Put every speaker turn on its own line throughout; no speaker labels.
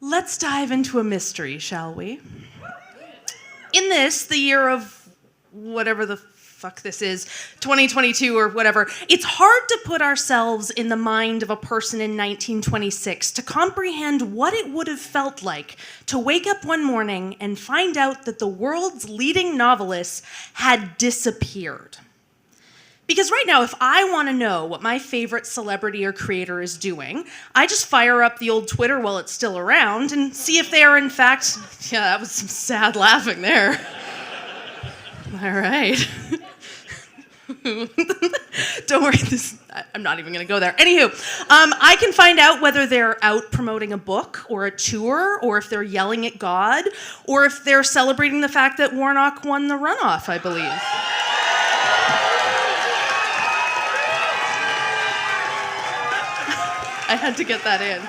Let's dive into a mystery, shall we? In this, the year of whatever the fuck this is, 2022 or whatever, it's hard to put ourselves in the mind of a person in 1926 to comprehend what it would have felt like to wake up one morning and find out that the world's leading novelist had disappeared. Because right now, if I want to know what my favorite celebrity or creator is doing, I just fire up the old Twitter while it's still around and see if they are in fact... Yeah, that was some sad laughing there. All right. Don't worry, I'm not even going to go there. Anywho, I can find out whether they're out promoting a book or a tour, or if they're yelling at God, or if they're celebrating the fact that Warnock won the runoff, I believe. I had to get that in.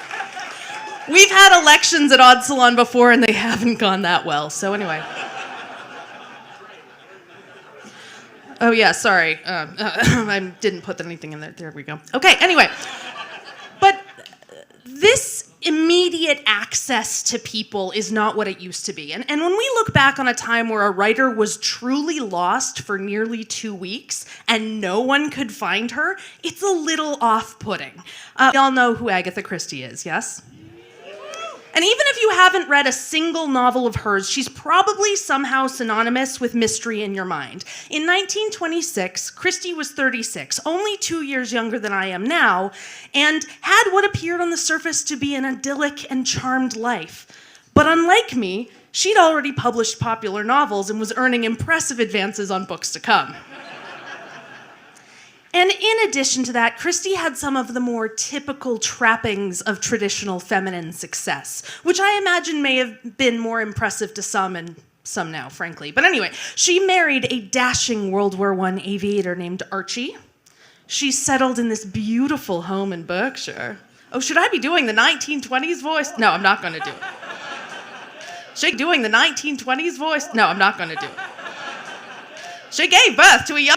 We've had elections at Salon before, and they haven't gone that well. So anyway. Oh, yeah, sorry. I didn't put anything in there. There we go. Okay, anyway. But this immediate access to people is not what it used to be. And when we look back on a time where a writer was truly lost for nearly 2 weeks and no one could find her, it's a little off-putting. We all know who Agatha Christie is, yes? And even if you haven't read a single novel of hers, she's probably somehow synonymous with mystery in your mind. In 1926, Christie was 36, only 2 years younger than I am now, and had what appeared on the surface to be an idyllic and charmed life. But unlike me, she'd already published popular novels and was earning impressive advances on books to come. And in addition to that, Christie had some of the more typical trappings of traditional feminine success, which I imagine may have been more impressive to some and some now, frankly. But anyway, she married a dashing World War I aviator named Archie. She settled in this beautiful home in Berkshire. Oh, should I be doing the 1920s voice? No, I'm not going to do it. Should I be doing the 1920s voice? No, I'm not going to do it. She gave birth to a young...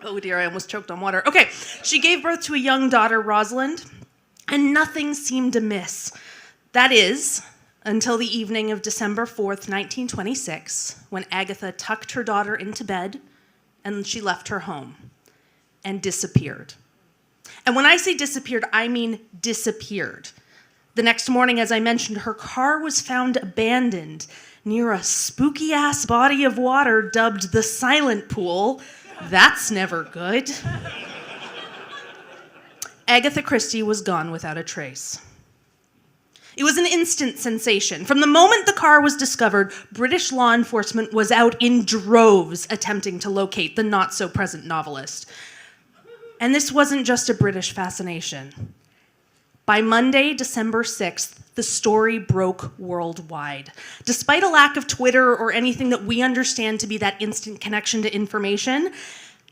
Oh dear, I almost choked on water. Okay, she gave birth to a young daughter, Rosalind, and nothing seemed amiss. That is, until the evening of December 4th, 1926, when Agatha tucked her daughter into bed and she left her home and disappeared. And when I say disappeared, I mean disappeared. The next morning, as I mentioned, her car was found abandoned near a spooky-ass body of water dubbed the Silent Pool. That's never good. Agatha Christie was gone without a trace. It was an instant sensation. From the moment the car was discovered, British law enforcement was out in droves attempting to locate the not-so-present novelist. And this wasn't just a British fascination. By Monday, December 6th, the story broke worldwide. Despite a lack of Twitter or anything that we understand to be that instant connection to information,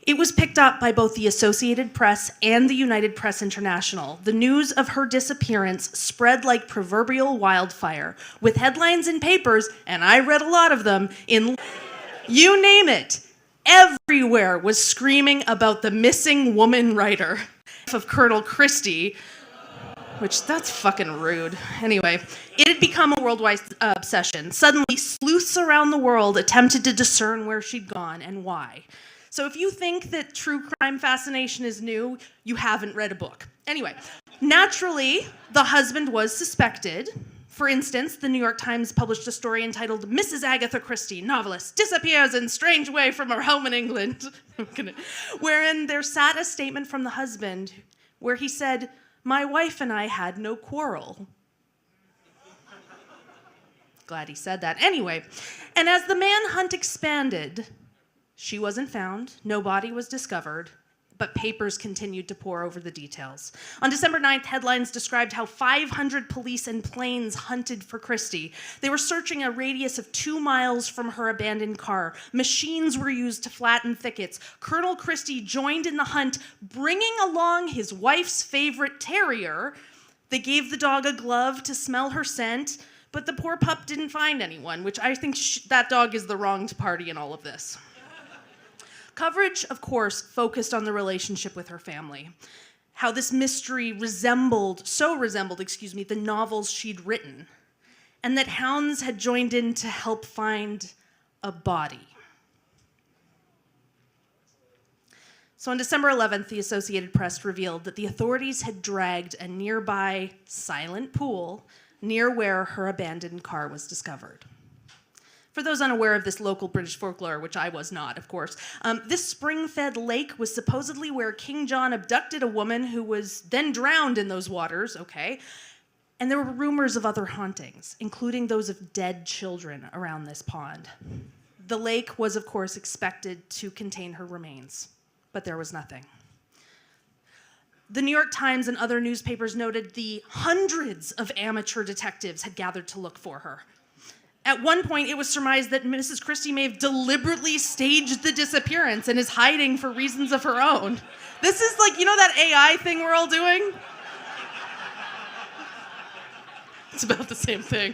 it was picked up by both the Associated Press and the United Press International. The news of her disappearance spread like proverbial wildfire, with headlines in papers, and I read a lot of them, in you name it. Everywhere was screaming about the missing woman writer of Colonel Christie, which that's fucking rude. Anyway, it had become a worldwide obsession. Suddenly, sleuths around the world attempted to discern where she'd gone and why. So if you think that true crime fascination is new, you haven't read a book. Anyway, naturally, the husband was suspected. For instance, the New York Times published a story entitled "Mrs. Agatha Christie, novelist, disappears in strange way from her home in England," wherein there sat a statement from the husband where he said, "My wife and I had no quarrel." Glad he said that. Anyway, and as the manhunt expanded, she wasn't found, no body was discovered, but papers continued to pour over the details. On December 9th, headlines described how 500 police and planes hunted for Christie. They were searching a radius of 2 miles from her abandoned car. Machines were used to flatten thickets. Colonel Christie joined in the hunt, bringing along his wife's favorite terrier. They gave the dog a glove to smell her scent, but the poor pup didn't find anyone, which I think that dog is the wronged party in all of this. Coverage, of course, focused on the relationship with her family, how this mystery resembled the novels she'd written, and that hounds had joined in to help find a body. So on December 11th, the Associated Press revealed that the authorities had dragged a nearby silent pool near where her abandoned car was discovered. For those unaware of this local British folklore, which I was not, of course, this spring-fed lake was supposedly where King John abducted a woman who was then drowned in those waters, okay? And there were rumors of other hauntings, including those of dead children around this pond. The lake was, of course, expected to contain her remains, but there was nothing. The New York Times and other newspapers noted the hundreds of amateur detectives had gathered to look for her. At one point, it was surmised that Mrs. Christie may have deliberately staged the disappearance and is hiding for reasons of her own. This is like, you know that AI thing we're all doing? It's about the same thing.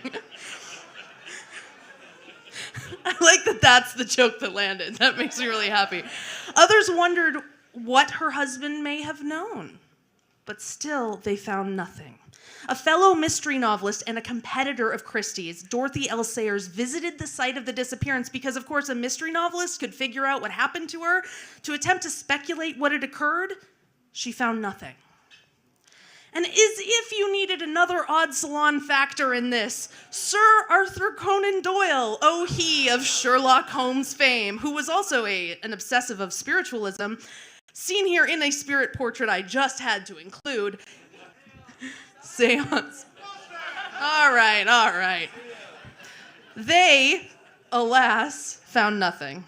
I like that that's the joke that landed. That makes me really happy. Others wondered what her husband may have known, but still they found nothing. A fellow mystery novelist and a competitor of Christie's, Dorothy L. Sayers, visited the site of the disappearance because, of course, a mystery novelist could figure out what happened to her. To attempt to speculate what had occurred, she found nothing. And as if you needed another odd Salon factor in this, Sir Arthur Conan Doyle, oh he of Sherlock Holmes fame, who was also an obsessive of spiritualism, seen here in a spirit portrait I just had to include. Seance. All right. They, alas, found nothing.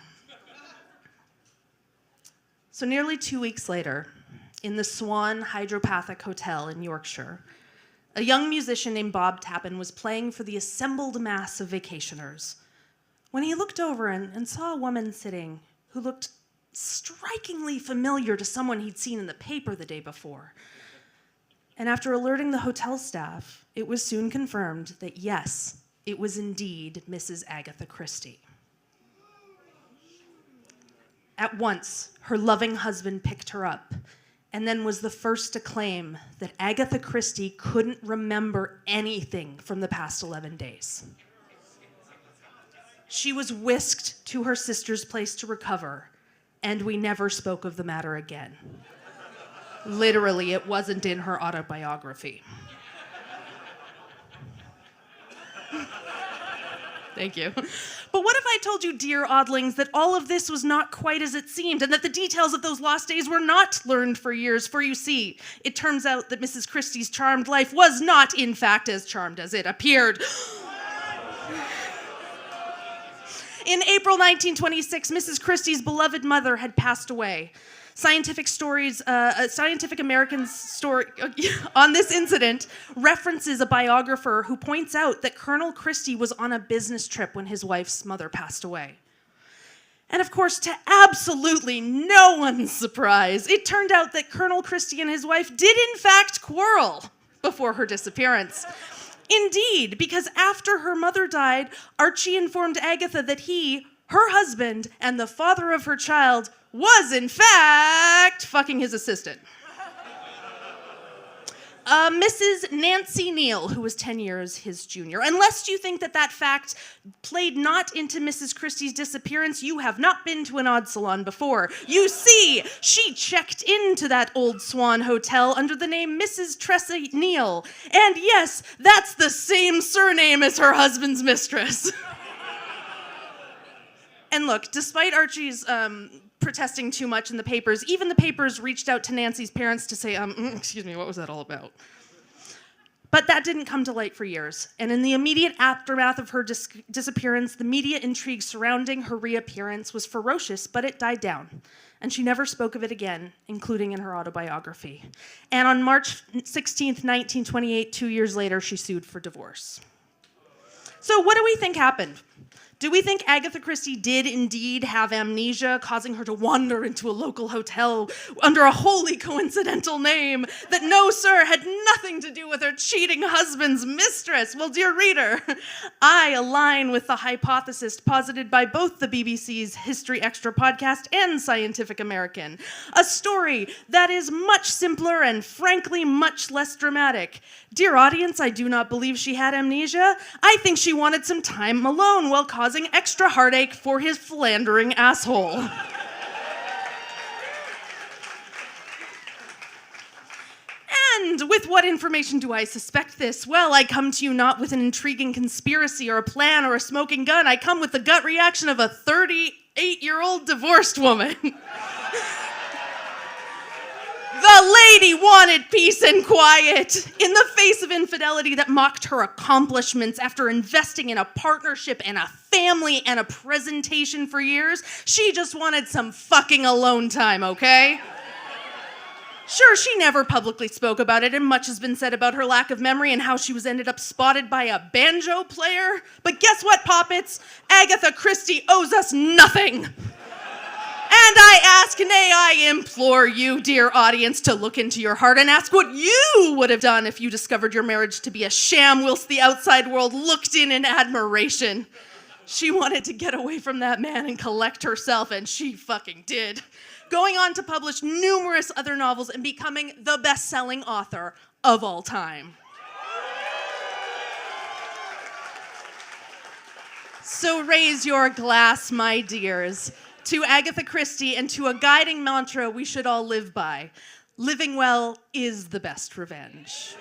So nearly 2 weeks later, in the Swan Hydropathic Hotel in Yorkshire, a young musician named Bob Tappan was playing for the assembled mass of vacationers when he looked over and saw a woman sitting who looked strikingly familiar to someone he'd seen in the paper the day before. And after alerting the hotel staff, it was soon confirmed that yes, it was indeed Mrs. Agatha Christie. At once, her loving husband picked her up and then was the first to claim that Agatha Christie couldn't remember anything from the past 11 days. She was whisked to her sister's place to recover, and we never spoke of the matter again. Literally, it wasn't in her autobiography. Thank you. But what if I told you, dear oddlings, that all of this was not quite as it seemed, and that the details of those lost days were not learned for years? For you see, it turns out that Mrs. Christie's charmed life was not, in fact, as charmed as it appeared. In April 1926, Mrs. Christie's beloved mother had passed away. Scientific American's story on this incident references a biographer who points out that Colonel Christie was on a business trip when his wife's mother passed away. And of course, to absolutely no one's surprise, it turned out that Colonel Christie and his wife did in fact quarrel before her disappearance. Indeed, because after her mother died, Archie informed Agatha that he, her husband, and the father of her child was, in fact, fucking his assistant. Mrs. Nancy Neal, who was 10 years his junior. Unless you think that that fact played not into Mrs. Christie's disappearance, you have not been to an odd salon before. You see, she checked into that old Swan Hotel under the name Mrs. Tressa Neal. And yes, that's the same surname as her husband's mistress. And look, despite Archie's protesting too much in the papers, even the papers reached out to Nancy's parents to say, excuse me, what was that all about? But that didn't come to light for years. And in the immediate aftermath of her disappearance, the media intrigue surrounding her reappearance was ferocious, but it died down. And she never spoke of it again, including in her autobiography. And on March 16th, 1928, 2 years later, she sued for divorce. So what do we think happened? Do we think Agatha Christie did indeed have amnesia, causing her to wander into a local hotel under a wholly coincidental name that, no, sir, had nothing to do with her cheating husband's mistress? Well, dear reader, I align with the hypothesis posited by both the BBC's History Extra podcast and Scientific American. A story that is much simpler and, frankly, much less dramatic. Dear audience, I do not believe she had amnesia. I think she wanted some time alone while causing extra heartache for his philandering asshole. And with what information do I suspect this? Well, I come to you not with an intriguing conspiracy or a plan or a smoking gun. I come with the gut reaction of a 38-year-old divorced woman. The lady wanted peace and quiet. In the face of infidelity that mocked her accomplishments after investing in a partnership and a family and a presentation for years, she just wanted some fucking alone time, okay? Sure, she never publicly spoke about it, and much has been said about her lack of memory and how she was ended up spotted by a banjo player. But guess what, Poppets? Agatha Christie owes us nothing. And I ask, nay, I implore you, dear audience, to look into your heart and ask what you would have done if you discovered your marriage to be a sham whilst the outside world looked in admiration. She wanted to get away from that man and collect herself, and she fucking did. Going on to publish numerous other novels and becoming the best-selling author of all time. So raise your glass, my dears, to Agatha Christie and to a guiding mantra we should all live by. Living well is the best revenge.